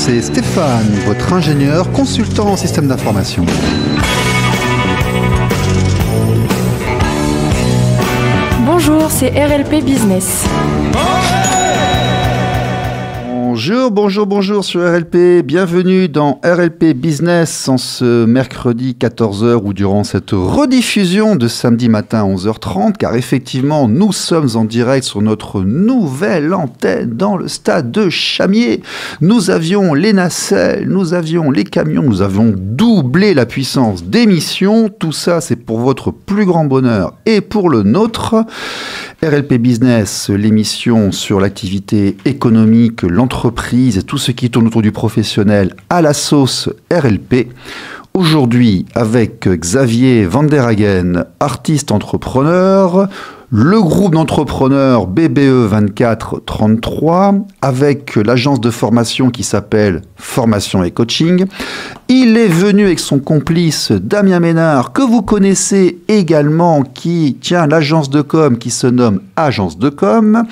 c'est Stéphane, votre ingénieur consultant en système d'information. Bonjour, c'est RLP Business. Bonjour sur RLP, bienvenue dans RLP Business en ce mercredi 14h ou durant cette rediffusion de samedi matin à 11h30, car effectivement nous sommes en direct sur notre nouvelle antenne dans le stade de Chamiers. Nous avions les nacelles, nous avions les camions, nous avons doublé la puissance d'émission, tout ça c'est pour votre plus grand bonheur et pour le nôtre. RLP Business, l'émission sur l'activité économique, l'entreprise et tout ce qui tourne autour du professionnel à la sauce RLP. Aujourd'hui, avec Xavier Van der Hagen, artiste entrepreneur, le groupe d'entrepreneurs BBE 2433, avec l'agence de formation qui s'appelle Formation et Coaching. Il est venu avec son complice Damien Ménard, que vous connaissez également, qui tient l'agence de com qui se nomme Agence de com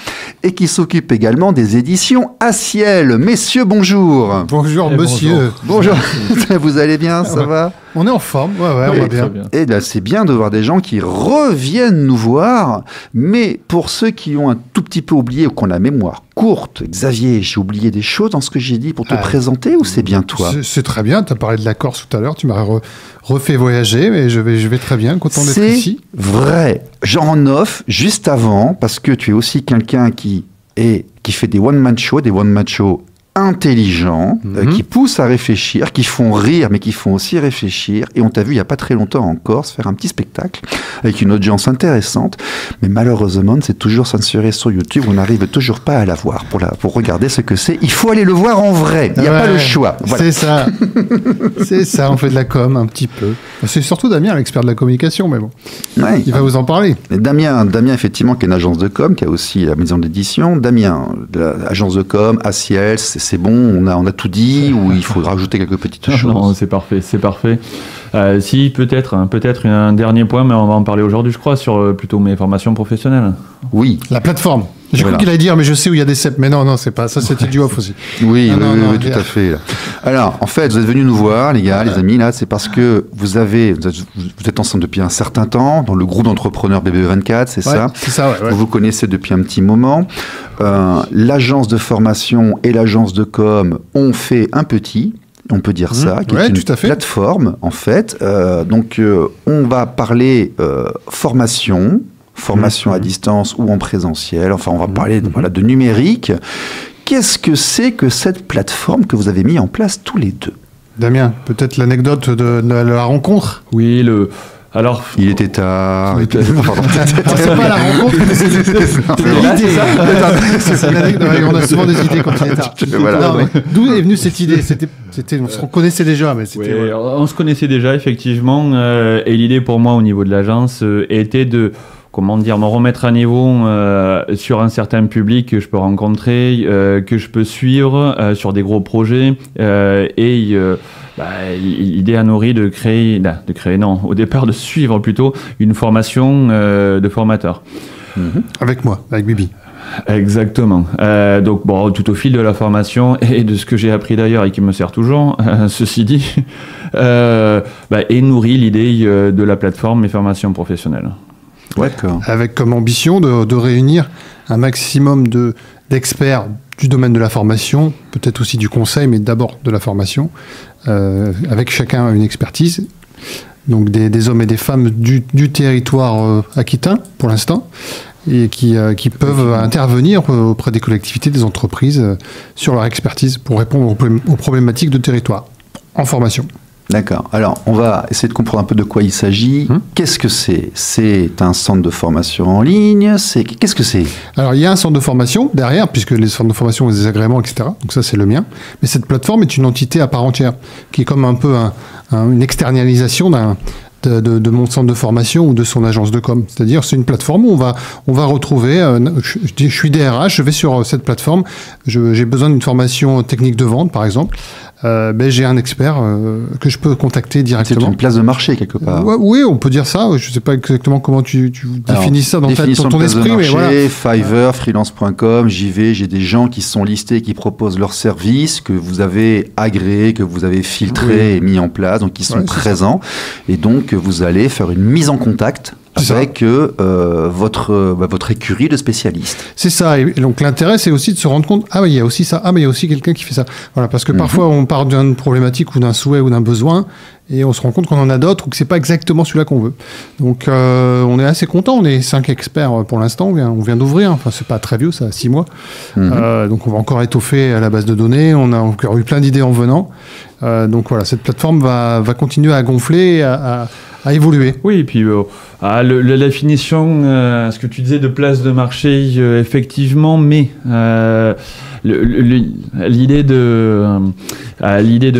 et qui s'occupe également des éditions à ciel. Messieurs, bonjour. Bonjour, monsieur. Bonjour. Vous allez bien, ça va ? On est en forme, ouais, on va bien. Et là, c'est bien de voir des gens qui reviennent nous voir, mais pour ceux qui ont un tout petit peu oublié ou qui ont la mémoire courte, Xavier, j'ai oublié des choses dans ce que j'ai dit pour te présenter ou c'est bien toi ? C'est très bien, tu as parlé de la Corse tout à l'heure, tu m'as refait voyager, mais je vais très bien, content d'être ici. C'est vrai, genre en off, juste avant, parce que tu es aussi quelqu'un qui fait des one-man shows intelligents, qui poussent à réfléchir, qui font rire, mais qui font aussi réfléchir. Et on t'a vu il n'y a pas très longtemps en Corse faire un petit spectacle avec une audience intéressante. Mais malheureusement, c'est toujours censuré sur YouTube. On n'arrive toujours pas à la voir pour regarder ce que c'est. Il faut aller le voir en vrai. Il n'y a pas le choix. Voilà. C'est ça. C'est ça, on fait de la com un petit peu. C'est surtout Damien, l'expert de la communication, mais bon. Ouais, il va vous en parler. Damien, effectivement, qui est une agence de com, qui a aussi la maison d'édition. Damien, l'agence de com, Aciel, c'est bon, on a tout dit, ou il faut rajouter quelques petites choses? Non, c'est parfait. Si, peut-être un dernier point, mais on va en parler aujourd'hui, je crois, sur plutôt mes formations professionnelles. Oui. La plateforme. J'ai cru qu'il allait dire, mais je sais où il y a des CEP. Mais non, c'est pas ça, c'était du off aussi. Oui, tout à fait. Là. Alors, en fait, vous êtes venus nous voir, les gars, les amis, là, c'est parce que vous êtes ensemble depuis un certain temps, dans le groupe d'entrepreneurs BBE24, c'est ça? C'est ça, ouais. Vous vous connaissez depuis un petit moment. L'agence de formation et l'agence de com ont fait un petit, on peut dire ça, qui est une plateforme, en fait. Donc, on va parler formation à distance ou en présentiel. Enfin, on va parler de numérique. Qu'est-ce que c'est que cette plateforme que vous avez mis en place tous les deux? Damien, peut-être l'anecdote de la rencontre? Oui, alors, il était tard. C'est pas la rencontre, c'est l'idée. On a souvent des idées quand il est tard. D'où est venue cette idée? On se connaissait déjà, mais c'était. Oui, on se connaissait déjà, effectivement. Et l'idée pour moi, au niveau de l'agence, était de me remettre à niveau sur un certain public que je peux rencontrer, que je peux suivre sur des gros projets. L'idée a nourri de suivre plutôt une formation de formateur. Avec moi, avec Bibi. Exactement. Donc, tout au fil de la formation et de ce que j'ai appris d'ailleurs et qui me sert toujours, ceci dit, est nourri l'idée de la plateforme Mes formations professionnelles. D'accord. Avec comme ambition de réunir un maximum d'experts du domaine de la formation, peut-être aussi du conseil, mais d'abord de la formation, avec chacun une expertise. Donc des hommes et des femmes du territoire aquitain, pour l'instant, et qui peuvent intervenir auprès des collectivités, des entreprises, sur leur expertise pour répondre aux problématiques de territoire en formation. D'accord. Alors, on va essayer de comprendre un peu de quoi il s'agit. Qu'est-ce que c'est? C'est un centre de formation en ligne? Qu'est-ce que c'est? Alors, il y a un centre de formation derrière, puisque les centres de formation ont des agréments, etc. Donc ça, c'est le mien. Mais cette plateforme est une entité à part entière, qui est comme un peu une externalisation de mon centre de formation ou de son agence de com. C'est-à-dire, c'est une plateforme où on va retrouver, je suis DRH, je vais sur cette plateforme, j'ai besoin d'une formation technique de vente, par exemple, j'ai un expert que je peux contacter directement. C'est une place de marché, quelque part. Oui, on peut dire ça. Je ne sais pas exactement comment tu définis ça dans ton esprit. Mais voilà. Fiverr, freelance.com, j'y vais, j'ai des gens qui sont listés, qui proposent leurs services, que vous avez agréés, que vous avez filtrés et mis en place, donc qui sont présents. Et donc, vous allez faire une mise en contact avec votre écurie de spécialistes. C'est ça. Et donc, l'intérêt, c'est aussi de se rendre compte, il y a aussi ça, mais il y a aussi quelqu'un qui fait ça. Voilà, parce que parfois, on part d'une problématique ou d'un souhait ou d'un besoin, et on se rend compte qu'on en a d'autres ou que c'est pas exactement celui-là qu'on veut. Donc, on est assez content. On est 5 experts pour l'instant. On vient d'ouvrir. Enfin, c'est pas très vieux, ça a 6 mois. Donc, on va encore étoffer à la base de données. On a encore eu plein d'idées en venant. Donc, voilà, cette plateforme va continuer à gonfler, à évoluer. Oui, et puis la définition, ce que tu disais de place de marché, effectivement, mais l'idée de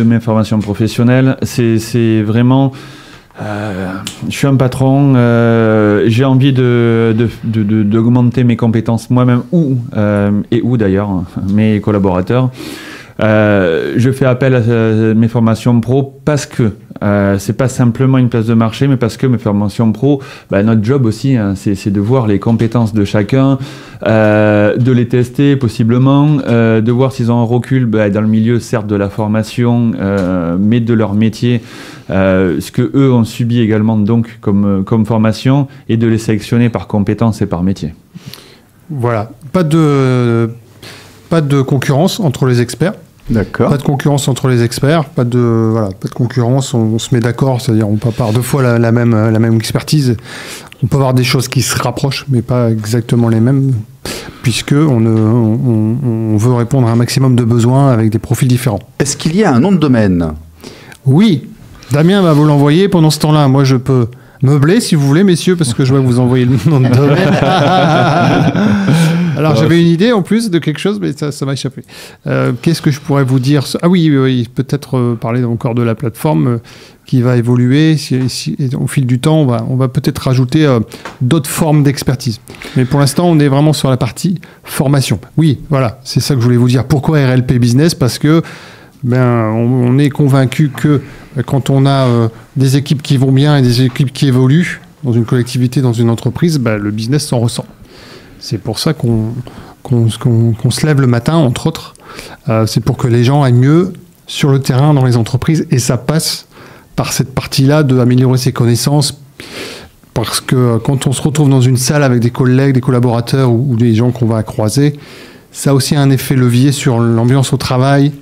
mes formations professionnelles, c'est vraiment... je suis un patron, j'ai envie d'augmenter mes compétences moi-même ou d'ailleurs mes collaborateurs. Je fais appel à mes formations pro parce que c'est pas simplement une place de marché, mais parce que mes formations pro, notre job aussi, c'est de voir les compétences de chacun, de les tester possiblement, de voir s'ils ont un recul dans le milieu, certes de la formation, mais de leur métier, ce que eux ont subi également donc comme formation, et de les sélectionner par compétences et par métier. Voilà, pas de concurrence entre les experts. D'accord. Pas de concurrence entre les experts, pas de concurrence, on se met d'accord, c'est-à-dire on peut avoir 2 fois la même expertise. On peut avoir des choses qui se rapprochent, mais pas exactement les mêmes, puisque on veut répondre à un maximum de besoins avec des profils différents. Est-ce qu'il y a un nom de domaine ? Oui, Damien va vous l'envoyer. Pendant ce temps-là, moi je peux meubler si vous voulez, messieurs, parce que je vois que vous envoyez le nom de domaine. Alors j'avais une idée en plus de quelque chose, mais ça m'a échappé. Qu'est-ce que je pourrais vous dire ? Ah oui, peut-être parler encore de la plateforme qui va évoluer. Au fil du temps, on va peut-être rajouter d'autres formes d'expertise. Mais pour l'instant, on est vraiment sur la partie formation. Oui, voilà, c'est ça que je voulais vous dire. Pourquoi RLP Business ? Parce que on est convaincu que quand on a des équipes qui vont bien et des équipes qui évoluent dans une collectivité, dans une entreprise, le business s'en ressent. C'est pour ça qu'on se lève le matin, entre autres. C'est pour que les gens aillent mieux sur le terrain, dans les entreprises. Et ça passe par cette partie-là d'améliorer ses connaissances. Parce que quand on se retrouve dans une salle avec des collègues, des collaborateurs ou des gens qu'on va croiser, ça a aussi un effet levier sur l'ambiance au travail,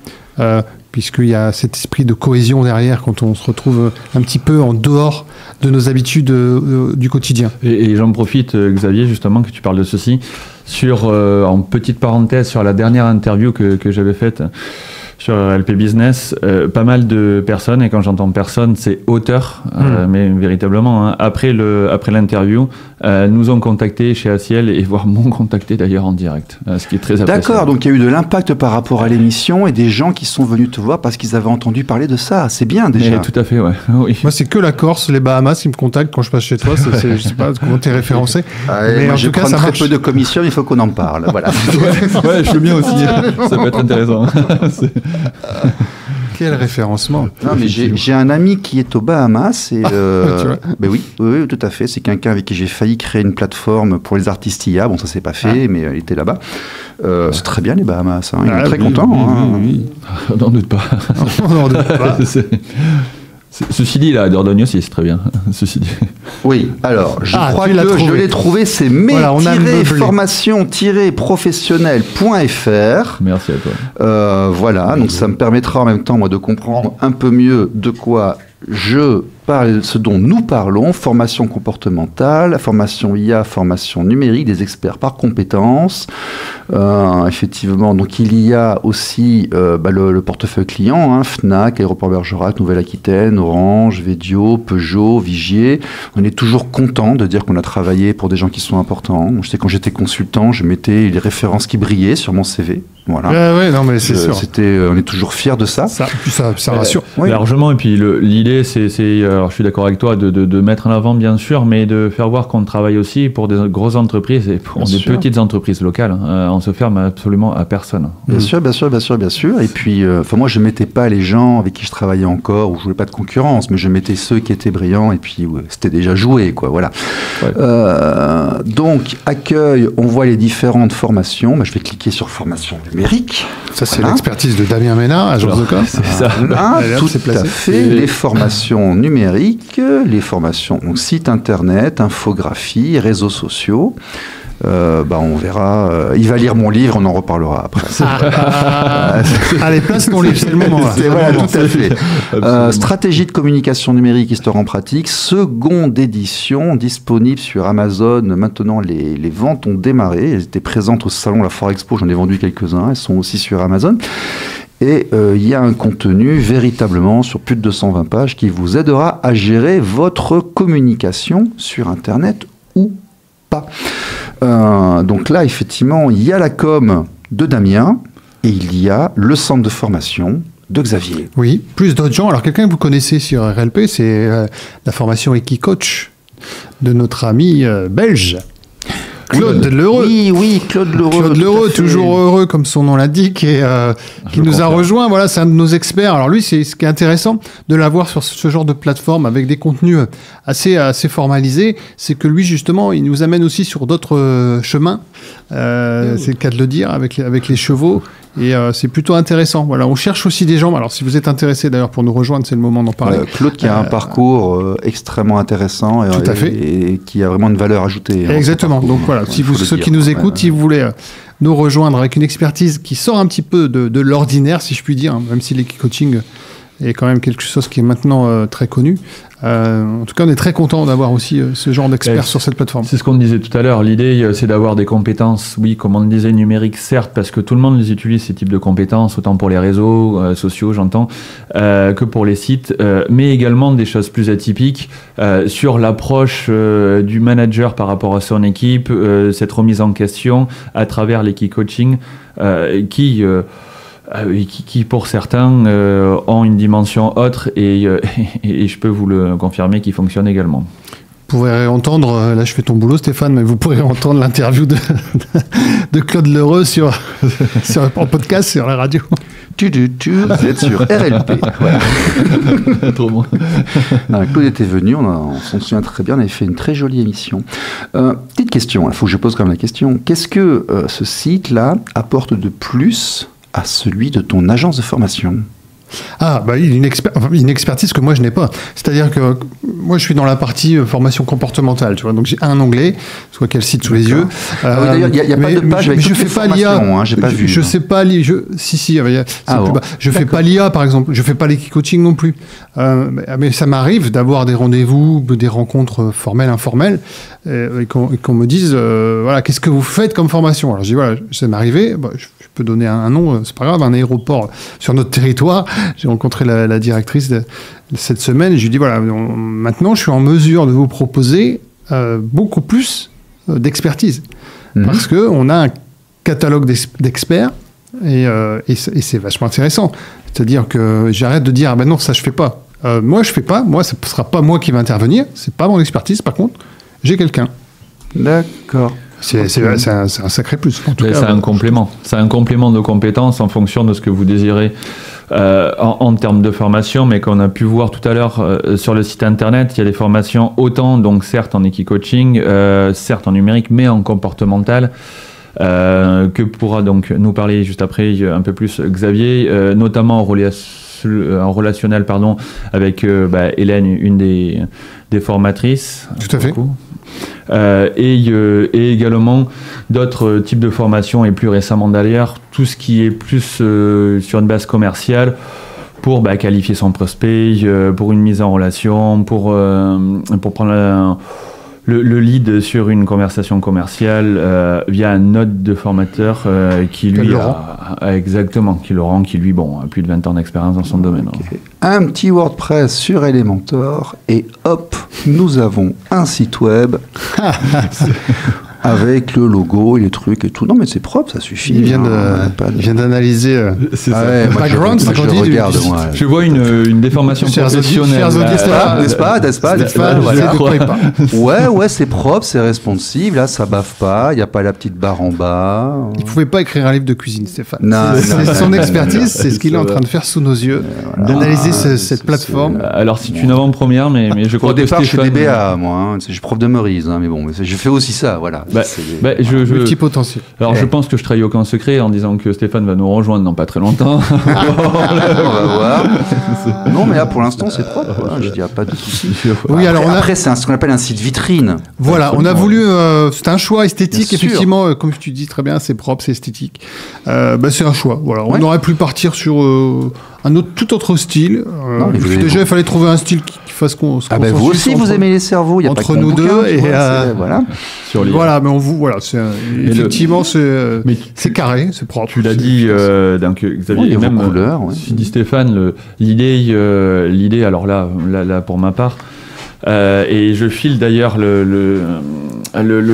puisqu'il y a cet esprit de cohésion derrière quand on se retrouve un petit peu en dehors de nos habitudes du quotidien. Et j'en profite, Xavier, justement, que tu parles de ceci, en petite parenthèse, sur la dernière interview que j'avais faite sur RLP Business, pas mal de personnes, et quand j'entends personnes, c'est auteurs, mais véritablement, après l'interview, nous ont contactés chez ACL, et voire m'ont contacté d'ailleurs en direct, ce qui est très appréciable. D'accord, donc il y a eu de l'impact par rapport à l'émission, et des gens qui sont venus te voir parce qu'ils avaient entendu parler de ça. C'est bien déjà. Mais tout à fait, ouais. Oui. Moi, c'est que la Corse, les Bahamas qui me contactent quand je passe chez toi. Je sais pas comment t'es référencé. Mais en tout cas, ça marche. Très peu de commissions, il faut qu'on en parle. Voilà. Ouais, je veux bien aussi. Ça peut être intéressant. Quel référencement. Non, mais j'ai un ami qui est aux Bahamas et oui, tout à fait. C'est quelqu'un avec qui j'ai failli créer une plateforme pour les artistes IA. Bon, ça s'est pas fait, mais il était là-bas. C'est très bien les Bahamas. Il est très content. Oui. On n'en doute pas. On n'en doute pas. Ceci dit, la Dordogne aussi, c'est très bien. Ceci dit. Oui, alors, je crois que je l'ai trouvé, c'est mes-formation-professionnelle.fr. Merci à toi. Voilà, donc ça me permettra en même temps, moi, de comprendre un peu mieux de quoi je parle, ce dont nous parlons, formation comportementale, formation IA, formation numérique, des experts par compétences. Effectivement, donc il y a aussi le portefeuille client, Fnac, Aéroport Bergerac, Nouvelle-Aquitaine, Orange, Védio, Peugeot, Vigier. On est toujours content de dire qu'on a travaillé pour des gens qui sont importants. Je sais, quand j'étais consultant, je mettais les références qui brillaient sur mon CV. Voilà. Ouais, non, mais c'est sûr. On est toujours fiers de ça. Ça rassure. Largement. Et puis l'idée, c'est alors je suis d'accord avec toi, de mettre en avant bien sûr, mais de faire voir qu'on travaille aussi pour des grosses entreprises et pour des petites entreprises locales. On se ferme absolument à personne. Bien sûr. Et puis, moi, je mettais pas les gens avec qui je travaillais encore, ou je voulais pas de concurrence, mais je mettais ceux qui étaient brillants, et puis c'était déjà joué, quoi. Voilà. Ouais. Donc, accueil, on voit les différentes formations. Je vais cliquer sur formation numérique. Ça, c'est l'expertise de Damien Ménard, agence de com. C'est ça. Tout à fait. Les formations numériques, les formations site internet, infographie, réseaux sociaux. On verra. Il va lire mon livre, on en reparlera après. Allez, place ton livre, c'est le moment. Tout à fait. Stratégie de communication numérique, histoire en pratique, seconde édition, disponible sur Amazon. Maintenant, les ventes ont démarré. Elles étaient présentes au salon La Foire Expo, j'en ai vendu quelques-uns. Elles sont aussi sur Amazon. Et il y a un contenu véritablement sur plus de 220 pages qui vous aidera à gérer votre communication sur Internet ou pas. Donc là, effectivement, il y a la com de Damien et il y a le centre de formation de Xavier. Oui, plus d'autres gens. Alors, quelqu'un que vous connaissez sur RLP, c'est la formation Equicoach de notre ami belge. Claude Lheureux. Oui, Claude Lheureux. Claude Lheureux, toujours heureux comme son nom l'indique, et qui nous a rejoint. Voilà, c'est un de nos experts. Alors lui, c'est ce qui est intéressant de l'avoir sur ce genre de plateforme avec des contenus assez formalisés, c'est que lui justement, il nous amène aussi sur d'autres chemins. C'est le cas de le dire avec les chevaux. Et c'est plutôt intéressant. Voilà, on cherche aussi des gens. Alors, si vous êtes intéressé d'ailleurs pour nous rejoindre, c'est le moment d'en parler. Claude qui a un parcours extrêmement intéressant et qui a vraiment une valeur ajoutée. Exactement. Donc voilà, si ceux qui nous écoutent, si vous voulez nous rejoindre avec une expertise qui sort un petit peu de l'ordinaire, si je puis dire, même si l'equicoaching est quand même quelque chose qui est maintenant très connu. En tout cas, on est très content d'avoir aussi ce genre d'experts sur cette plateforme. C'est ce qu'on disait tout à l'heure. L'idée, c'est d'avoir des compétences, oui, comme on le disait, numériques, certes, parce que tout le monde les utilise, ces types de compétences, autant pour les réseaux sociaux, j'entends, que pour les sites, mais également des choses plus atypiques sur l'approche du manager par rapport à son équipe, cette remise en question à travers l'equicoaching qui pour certains ont une dimension autre et je peux vous le confirmer qui fonctionne également. Vous pourrez entendre, là je fais ton boulot Stéphane, mais vous pourrez entendre l'interview de Claude Lheureux en podcast sur la radio. Vous êtes sur RLP. Voilà. Trop bon. Claude était venu, on s'en souvient très bien, on avait fait une très jolie émission. Petite question, il faut que je pose quand même la question. Qu'est-ce que ce site-là apporte de plus à celui de ton agence de formation? Une expertise que moi je n'ai pas. C'est-à-dire que moi je suis dans la partie formation comportementale, tu vois. Donc j'ai un onglet, soit quel site sous les yeux. D'ailleurs, il n'y a pas de page avec toutes les formations, hein, j'ai pas vu. Je sais pas l'IA. Je fais pas l'IA par exemple. Je fais pas l'equicoaching non plus. Mais ça m'arrive d'avoir des rendez-vous, des rencontres formelles, informelles, et qu'on me dise voilà, qu'est-ce que vous faites comme formation. Alors je dis voilà, ça m'est arrivé. Je peux donner un nom, c'est pas grave, un aéroport sur notre territoire. J'ai rencontré la directrice cette semaine et je lui ai dit voilà, maintenant je suis en mesure de vous proposer beaucoup plus d'expertise parce qu'on a un catalogue d'experts et c'est vachement intéressant. C'est-à-dire que j'arrête de dire non, ça je fais pas. Moi je fais pas, moi ce sera pas moi qui va intervenir, c'est pas mon expertise, par contre j'ai quelqu'un. D'accord. C'est un sacré plus. En tout cas, c'est un complément. C'est un complément de compétences en fonction de ce que vous désirez en termes de formation, mais qu'on a pu voir tout à l'heure sur le site internet, il y a des formations autant, donc certes en equicoaching, certes en numérique, mais en comportemental. Que pourra donc nous parler juste après un peu plus Xavier, notamment en relationnel avec Hélène, une des formatrices. Tout à fait. Et également d'autres types de formations et plus récemment d'ailleurs, tout ce qui est plus sur une base commerciale pour qualifier son prospect, pour une mise en relation, pour prendre le lead sur une conversation commerciale via un note de formateur qui lui qui lui a plus de 20 ans d'expérience dans son domaine. Okay. Un petit WordPress sur Elementor et hop, nous avons un site web. avec le logo et les trucs et tout. Non, mais c'est propre, ça suffit. Il vient d'analyser le background, c'est qu'on dit. Regarde, je vois une déformation professionnelle. N'est-ce pas Ouais, c'est propre, c'est responsive. Là, ça baffe pas. Il n'y a pas la petite barre en bas. Il pouvait pas écrire un livre de cuisine, Stéphane. C'est son expertise, c'est ce qu'il est en train de faire sous nos yeux, d'analyser cette plateforme. Alors, c'est une avant-première, mais je crois au départ, que Stéphane... je suis DBA, moi. Je suis prof de Maurice, mais bon, je fais aussi ça, voilà. Multipotentiel. Alors, je pense que je trahis aucun secret en disant que Stéphane va nous rejoindre dans pas très longtemps. On va voir. Non, mais là, pour l'instant, c'est propre. Voilà, je dirais pas de soucis. Oui, après, c'est ce qu'on appelle un site vitrine. Voilà, on a voulu... c'est un choix esthétique, effectivement. Comme tu dis très bien, c'est propre, c'est esthétique. C'est un choix. Voilà. On aurait pu partir sur tout autre style. Déjà, il fallait trouver un style qui fasse qu'on se consensus. Vous aussi, vous aimez les cerveaux. Il y a entre pas nous deux. Voilà. Mais effectivement, c'est carré, c'est propre. Tu l'as dit, Xavier, et même dit Stéphane, l'idée, alors là, pour ma part, et je file d'ailleurs le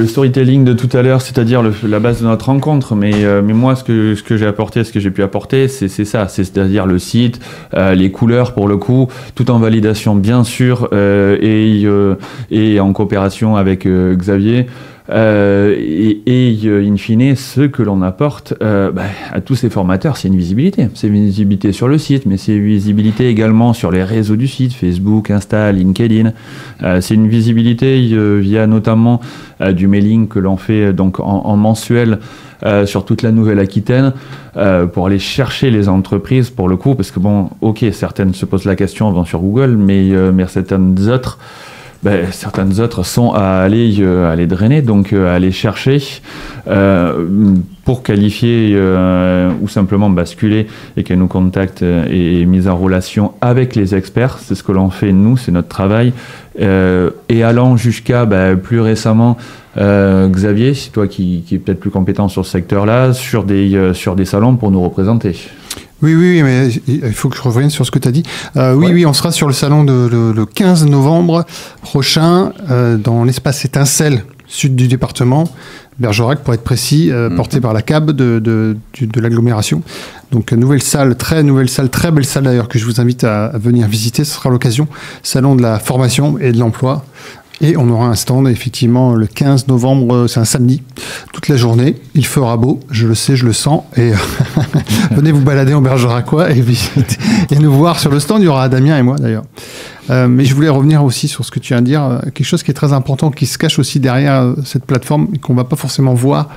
storytelling de tout à l'heure, c'est-à-dire la base de notre rencontre, mais moi ce que j'ai apporté, ce que j'ai pu apporter, c'est ça, c'est-à-dire le site, les couleurs pour le coup, tout en validation bien sûr, et en coopération avec Xavier. In fine, ce que l'on apporte à tous ces formateurs, c'est une visibilité. C'est une visibilité sur le site, mais c'est une visibilité également sur les réseaux du site, Facebook, Insta, LinkedIn. C'est une visibilité via notamment du mailing que l'on fait donc en mensuel sur toute la Nouvelle-Aquitaine pour aller chercher les entreprises pour le coup, parce que certaines se posent la question, vont sur Google, mais certaines autres sont à aller drainer, donc à aller chercher pour qualifier ou simplement basculer et qu'elles nous contactent et mise en relation avec les experts. C'est ce que l'on fait nous, c'est notre travail. Et allant jusqu'à plus récemment, Xavier, c'est toi qui est peut-être plus compétent sur ce secteur-là, sur des salons pour nous représenter. Oui, mais il faut que je revienne sur ce que tu as dit. Oui, on sera sur le salon le 15 novembre prochain dans l'espace Étincelle, sud du département, Bergerac pour être précis, porté par la CAB de l'agglomération. Donc nouvelle salle, très belle salle d'ailleurs que je vous invite à venir visiter. Ce sera l'occasion, salon de la formation et de l'emploi. Et on aura un stand, effectivement, le 15 novembre, c'est un samedi, toute la journée. Il fera beau, je le sais, je le sens. Et venez vous balader en Bergeracois et nous voir sur le stand. Il y aura Damien et moi, d'ailleurs. Mais je voulais revenir aussi sur ce que tu viens de dire. Quelque chose qui est très important, qui se cache aussi derrière cette plateforme et qu'on ne va pas forcément voir,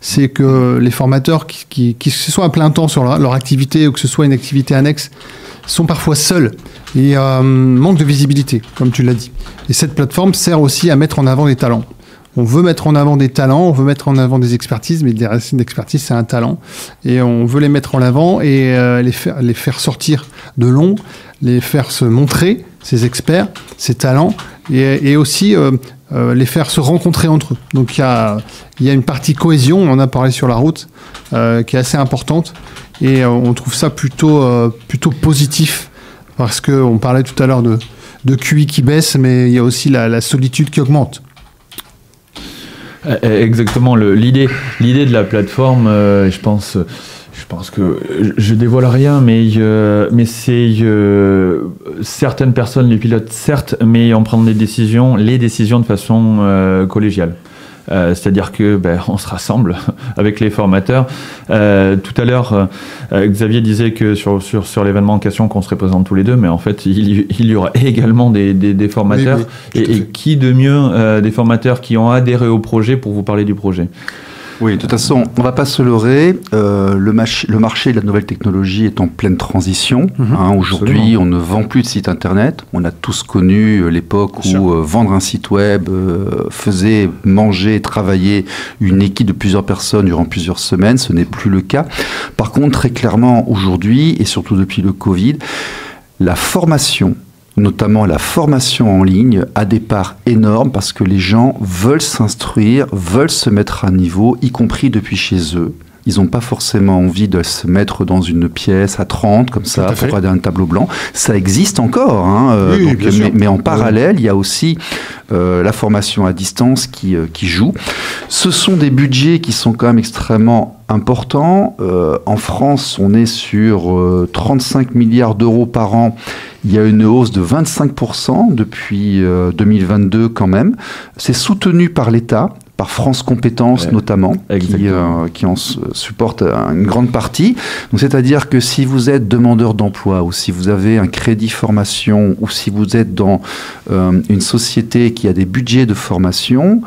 c'est que les formateurs, qui que ce soit à plein temps sur leur activité ou que ce soit une activité annexe, sont parfois seuls et manquent de visibilité, comme tu l'as dit. Et cette plateforme sert aussi à mettre en avant des talents. On veut mettre en avant des talents, on veut mettre en avant des expertises, mais des racines d'expertise, c'est un talent. Et on veut les mettre en avant et les faire sortir de l'ombre, les faire se montrer, ces experts, ces talents, et aussi les faire se rencontrer entre eux. Donc il y a une partie cohésion, on en a parlé sur la route, qui est assez importante. Et on trouve ça plutôt positif, parce qu'on parlait tout à l'heure de QI qui baisse, mais il y a aussi la solitude qui augmente. Exactement, l'idée de la plateforme, je pense que je dévoile rien, mais c'est certaines personnes les pilotent certes, mais en prennent les décisions de façon collégiale. C'est-à-dire que on se rassemble avec les formateurs. Tout à l'heure, Xavier disait que sur l'événement en question qu'on se représente tous les deux, mais en fait il y aura également des formateurs, oui, et qui de mieux des formateurs qui ont adhéré au projet pour vous parler du projet. Oui, de toute façon, on ne va pas se leurrer. Le marché de la nouvelle technologie est en pleine transition. Aujourd'hui, on ne vend plus de site internet. On a tous connu l'époque où vendre un site web faisait manger, travailler une équipe de plusieurs personnes durant plusieurs semaines. Ce n'est plus le cas. Par contre, très clairement, aujourd'hui, et surtout depuis le Covid, la formation, notamment la formation en ligne, a des parts énormes parce que les gens veulent s'instruire, veulent se mettre à niveau, y compris depuis chez eux. Ils n'ont pas forcément envie de se mettre dans une pièce à 30, comme ça, pour regarder un tableau blanc. Ça existe encore, mais en parallèle, il y a aussi la formation à distance qui joue. Ce sont des budgets qui sont quand même extrêmement importants. En France, on est sur 35 milliards d'euros par an. Il y a une hausse de 25% depuis 2022 quand même. C'est soutenu par l'État, par France Compétences notamment, qui en supporte une grande partie. Donc, c'est-à-dire que si vous êtes demandeur d'emploi ou si vous avez un crédit formation ou si vous êtes dans une société qui a des budgets de formation,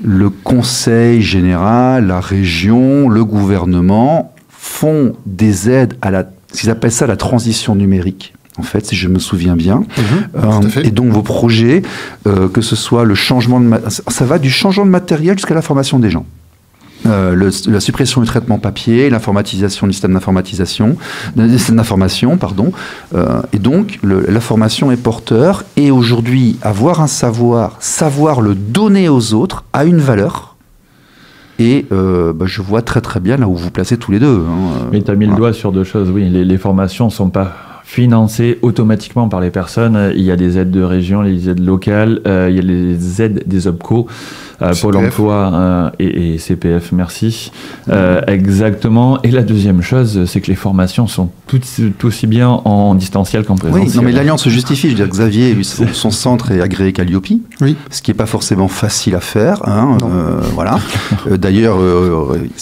le conseil général, la région, le gouvernement font des aides à ce qu'ils appellent ça la transition numérique. En fait, si je me souviens bien. Et donc, vos projets, que ce soit le changement ça va du changement de matériel jusqu'à la formation des gens. La suppression du traitement papier, l'informatisation du système d'information, pardon. Et donc, la formation est porteur. Et aujourd'hui, avoir un savoir le donner aux autres, a une valeur. Et je vois très très bien là où vous placez tous les deux. Mais tu as mis le doigt sur deux choses. Oui, les formations ne sont pas financées automatiquement par les personnes. Il y a des aides de région, les aides locales, il y a les aides des OPCO, Pôle emploi et CPF, merci. Exactement. Et la deuxième chose, c'est que les formations sont tout aussi bien en distanciel qu'en présentiel. Oui, non, mais l'alliance se justifie. Je veux dire, Xavier, lui, son centre est agréé Calliope, ce qui n'est pas forcément facile à faire. Voilà. D'ailleurs,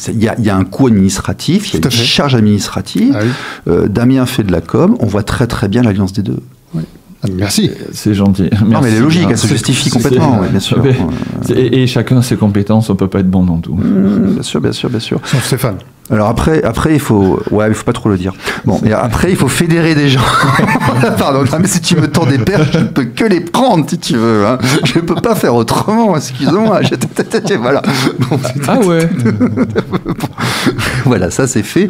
il y a un coût administratif, il y a une charge administrative. Damien fait de la com. On voit très très bien l'alliance des deux. Oui. Merci. C'est gentil. Merci. Non, mais elle est logique, elle se justifie complètement, bien sûr. Et chacun a ses compétences, on ne peut pas être bon dans tout. Bien sûr, bien sûr, bien sûr. Sauf Stéphane. Alors après, il faut pas trop le dire. Bon, et après, il faut fédérer des gens. Pardon, non, mais si tu me tends des perches, je ne peux que les prendre, si tu veux. Hein. Je ne peux pas faire autrement, excuse-moi. Voilà. Bon, ah ouais. Voilà, ça c'est fait.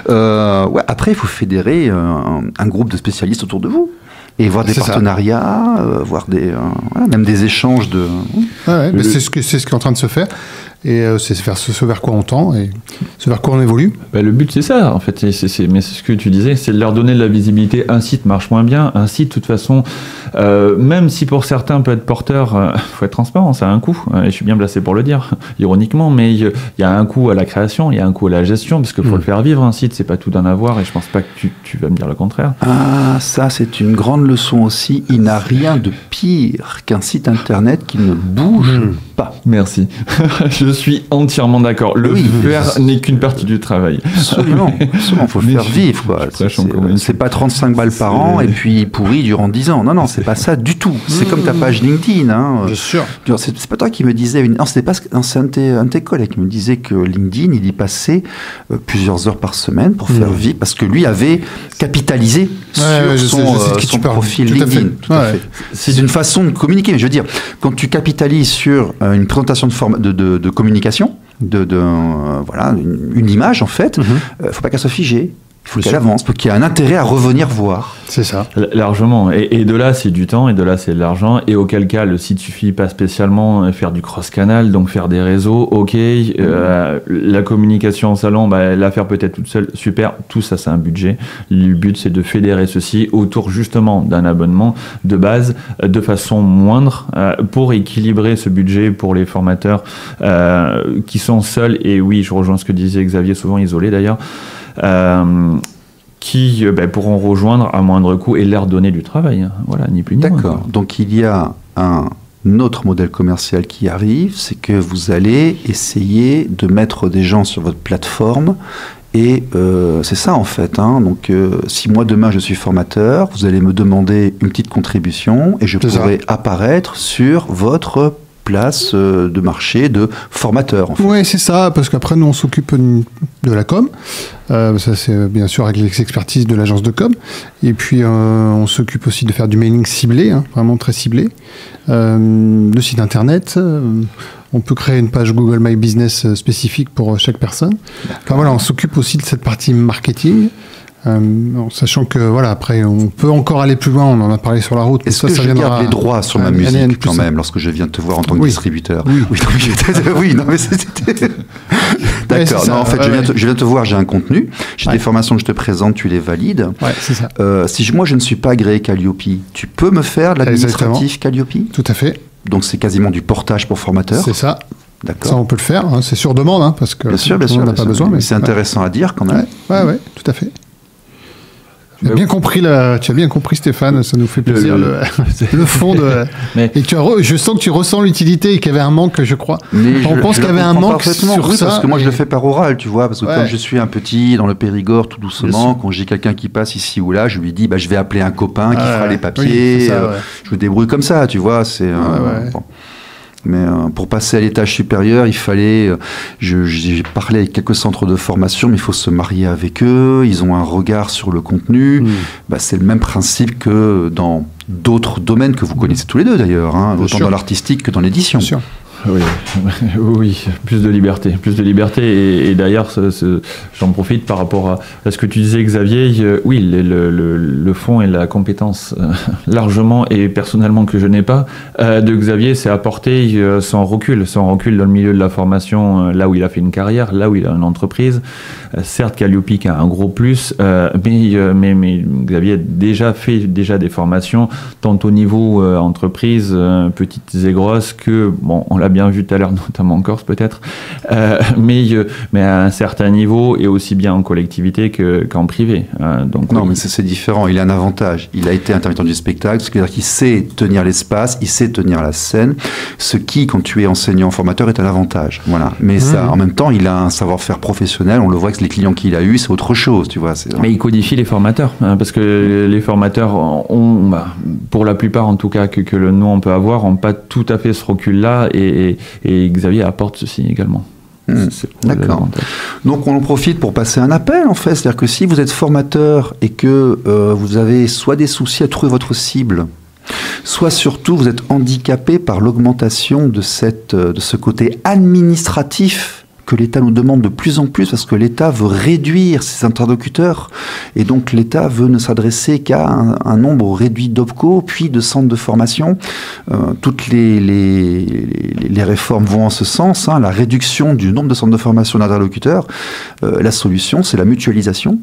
Après, il faut fédérer un groupe de spécialistes autour de vous. Et voir des partenariats, voir même des échanges de... mais c'est ce qui est en train de se faire. Et c'est ce vers quoi on tend et ce vers quoi on évolue. Le but, c'est ça, en fait. Mais c'est ce que tu disais, c'est de leur donner de la visibilité. Un site marche moins bien. Un site, de toute façon, même si pour certains peut être porteur, faut être transparent, ça a un coût. Et je suis bien placé pour le dire, ironiquement, mais il y a un coût à la création, il y a un coût à la gestion, parce qu'il faut le faire vivre, un site, c'est pas tout d'un avoir, et je pense pas que tu vas me dire le contraire. Ah, ça, c'est une grande leçon aussi. Il n'a rien de pire qu'un site internet qui ne bouge pas. Merci. Je suis entièrement d'accord. Le faire n'est qu'une partie du travail. Absolument. Il faut le faire vivre. Quoi. C'est pas 35 balles par an et puis pourri durant 10 ans. Non, c'est pas ça du tout. C'est comme ta page LinkedIn. Bien sûr. C'est pas toi qui me disais... Non, c'est un de tes collègues qui me disait que LinkedIn, il y passait plusieurs heures par semaine pour faire vivre, parce que lui avait capitalisé sur son profil LinkedIn. Tout à fait. C'est une façon de communiquer. Mais je veux dire, quand tu capitalises sur une présentation de communication, une image en fait, faut pas qu'elle soit figée. Il faut qu'elle avance, faut qu'il y ait un intérêt à revenir voir. C'est ça. Largement. Et de là, c'est du temps, et de là, c'est de l'argent. Et auquel cas, le site suffit pas spécialement faire du cross-canal, donc faire des réseaux, ok. La communication en salon, la faire peut-être toute seule, super. Tout ça, c'est un budget. Le but, c'est de fédérer ceci autour justement d'un abonnement de base, de façon moindre, pour équilibrer ce budget pour les formateurs qui sont seuls. Et oui, je rejoins ce que disait Xavier, souvent isolés d'ailleurs. Qui pourront rejoindre à moindre coût et leur donner du travail. Voilà, ni plus ni moins. D'accord. Donc il y a un autre modèle commercial qui arrive, c'est que vous allez essayer de mettre des gens sur votre plateforme. Et c'est ça en fait. Donc si moi demain je suis formateur, vous allez me demander une petite contribution et je pourrai apparaître sur votre place de marché de formateur. En fait. Oui, c'est ça, parce qu'après nous on s'occupe de la com, ça c'est bien sûr avec les expertises de l'agence de com, et puis on s'occupe aussi de faire du mailing ciblé, vraiment très ciblé, le site internet, on peut créer une page Google My Business spécifique pour chaque personne. Enfin voilà, on s'occupe aussi de cette partie marketing. En sachant que après on peut encore aller plus loin, on en a parlé sur la route. Est-ce que je garde les droits sur ma musique quand même lorsque je viens te voir en tant que distributeur? Oui, non mais c'était... D'accord, non en fait je viens te voir, j'ai un contenu, j'ai des formations que je te présente, tu les valides. Ouais, c'est ça. Si moi je ne suis pas agréé Calliope, tu peux me faire l'administratif Calliope? Tout à fait. Donc c'est quasiment du portage pour formateurs. C'est ça. D'accord. Ça, on peut le faire. Hein. C'est sur demande, hein, parce que bien sûr, on n'a pas besoin. Mais c'est intéressant à dire quand même. Ouais, tout à fait. Tu as bien compris, Stéphane, ça nous fait plaisir, le fond de... Et je sens que tu ressens l'utilité et qu'il y avait un manque, je crois. On pense qu'il y avait un manque sur ça. Parce que moi, je le fais par oral, tu vois, parce que comme je suis un petit dans le Périgord, tout doucement, quand j'ai quelqu'un qui passe ici ou là, je lui dis, je vais appeler un copain qui fera les papiers, je me débrouille comme ça, tu vois, c'est... Bon. Mais pour passer à l'étage supérieur, il fallait... J'ai parlé avec quelques centres de formation, mais il faut se marier avec eux. Ils ont un regard sur le contenu. C'est le même principe que dans d'autres domaines que vous connaissez tous les deux, d'ailleurs. Hein, autant dans l'artistique que dans l'édition. Bien sûr. Oui, plus de liberté. Et d'ailleurs, j'en profite par rapport à ce que tu disais, Xavier. Oui, le fond et la compétence largement et personnellement que je n'ai pas de Xavier, c'est apporter son recul dans le milieu de la formation, là où il a fait une carrière, là où il a une entreprise. Certes, Calliope a un gros plus, mais Xavier a fait des formations, tant au niveau entreprise, petites et grosses, que on l'a bien vu tout à l'heure, notamment en Corse peut-être, mais à un certain niveau et aussi bien en collectivité qu'en privé. Mais c'est différent. Il a un avantage. Il a été intermittent du spectacle, c'est-à-dire qu'il sait tenir l'espace, il sait tenir la scène, ce qui, quand tu es enseignant formateur, est un avantage. Voilà. Mais ça, en même temps, il a un savoir-faire professionnel. On le voit que les clients qu'il a eus, c'est autre chose, tu vois. Mais il codifie les formateurs, parce que les formateurs ont, pour la plupart en tout cas que nous on peut avoir, n'ont pas tout à fait ce recul-là et Xavier apporte ceci également. D'accord. Donc on en profite pour passer un appel en fait, c'est-à-dire que si vous êtes formateur et que vous avez soit des soucis à trouver votre cible, soit surtout vous êtes handicapé par l'augmentation de ce côté administratif que l'État nous demande de plus en plus, parce que l'État veut réduire ses interlocuteurs, et donc l'État veut ne s'adresser qu'à un nombre réduit d'OPCO, puis de centres de formation. Toutes les réformes vont en ce sens, la réduction du nombre de centres de formation d'interlocuteurs. La solution, c'est la mutualisation.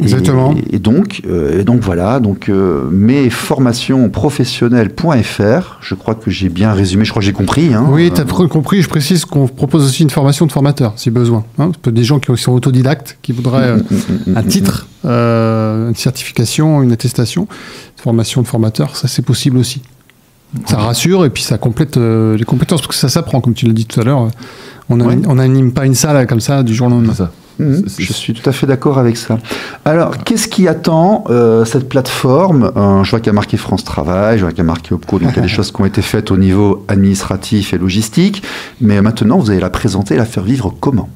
Exactement. Et donc voilà, mesformationprofessionnelles.fr, je crois que j'ai bien résumé, je crois que j'ai compris. Oui, tu as compris, je précise qu'on propose aussi une formation de formateur, si besoin. Des gens qui sont autodidactes, qui voudraient un titre, une certification, une attestation, formation de formateur, ça c'est possible aussi. Ça rassure et puis ça complète les compétences, parce que ça s'apprend, comme tu l'as dit tout à l'heure. On n'anime pas une salle comme ça du jour au lendemain. Je suis tout à fait d'accord avec ça. Alors, qu'est-ce qui attend cette plateforme ? Je vois qu'il y a marqué France Travail, je vois qu'il y a marqué OPCO, donc il y a des choses qui ont été faites au niveau administratif et logistique, mais maintenant, vous allez la présenter et la faire vivre comment ?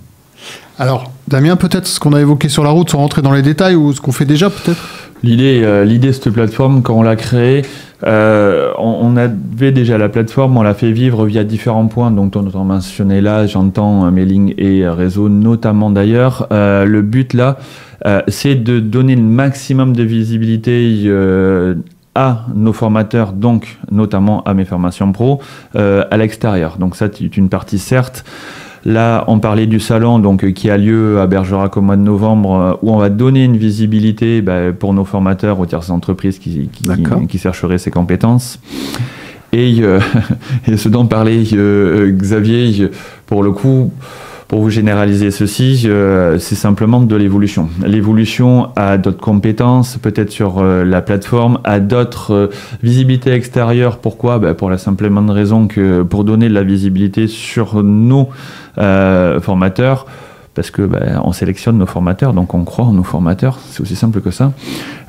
Alors, Damien, peut-être ce qu'on a évoqué sur la route, sans rentrer dans les détails, ou ce qu'on fait déjà, peut-être ? L'idée de cette plateforme, quand on l'a créée, on avait déjà la plateforme, on l'a fait vivre via différents points, donc on a mentionné là, j'entends mailing et réseau notamment d'ailleurs. Le but là, c'est de donner le maximum de visibilité à nos formateurs, donc notamment à mes formations pro, à l'extérieur. Donc ça, c'est une partie certes. Là, on parlait du salon qui a lieu à Bergerac au mois de novembre, où on va donner une visibilité pour nos formateurs aux tierces entreprises qui chercheraient ces compétences. Et ce dont parlait Xavier, pour le coup, pour vous généraliser ceci, c'est simplement de l'évolution. L'évolution à d'autres compétences, peut-être sur la plateforme, à d'autres visibilités extérieures. Pourquoi ? Pour la simple et bonne raison que pour donner de la visibilité sur nos formateurs, parce que on sélectionne nos formateurs, donc on croit en nos formateurs, c'est aussi simple que ça.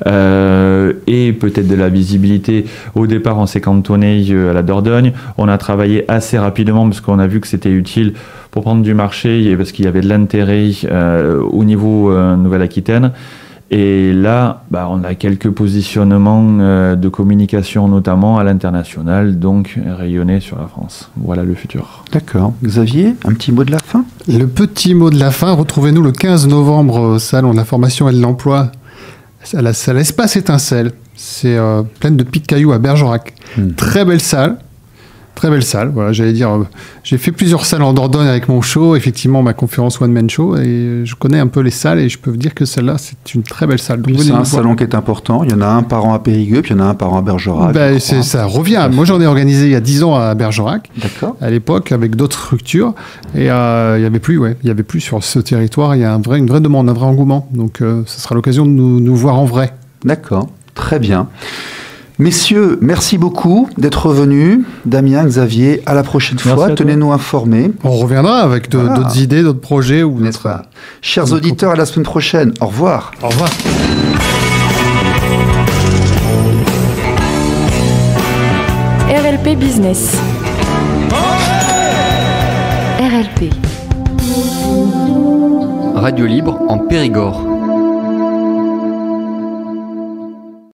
Et peut-être de la visibilité. Au départ, on s'est cantonné à la Dordogne. On a travaillé assez rapidement parce qu'on a vu que c'était utile pour prendre du marché et parce qu'il y avait de l'intérêt au niveau Nouvelle-Aquitaine. Et là, on a quelques positionnements de communication, notamment à l'international, donc rayonnés sur la France. Voilà le futur. D'accord. Xavier, un petit mot de la fin ? Le petit mot de la fin, retrouvez-nous le 15 novembre au Salon de la formation et de l'emploi, à l'espace Étincelle. C'est plein de pics cailloux à Bergerac. Très belle salle. Très belle salle, voilà, j'allais dire. J'ai fait plusieurs salles en Dordogne avec mon show, effectivement ma conférence One Man Show, et je connais un peu les salles et je peux vous dire que celle-là, c'est une très belle salle. C'est un salon qui est important. Il y en a un par an à Périgueux, puis il y en a un par an à Bergerac. Ça revient. Moi, j'en ai organisé il y a 10 ans à Bergerac, à l'époque, avec d'autres structures, et il y avait plus sur ce territoire. Il y a une vraie demande, un vrai engouement. Donc, ce sera l'occasion de nous voir en vrai. D'accord, très bien. Messieurs, merci beaucoup d'être revenus. Damien, Xavier, à la prochaine fois. Tenez-nous informés. On reviendra avec d'autres idées, d'autres projets. N'est-ce pas ? Chers auditeurs, à la semaine prochaine. Au revoir. Au revoir. RLP Business. RLP. Radio libre en Périgord.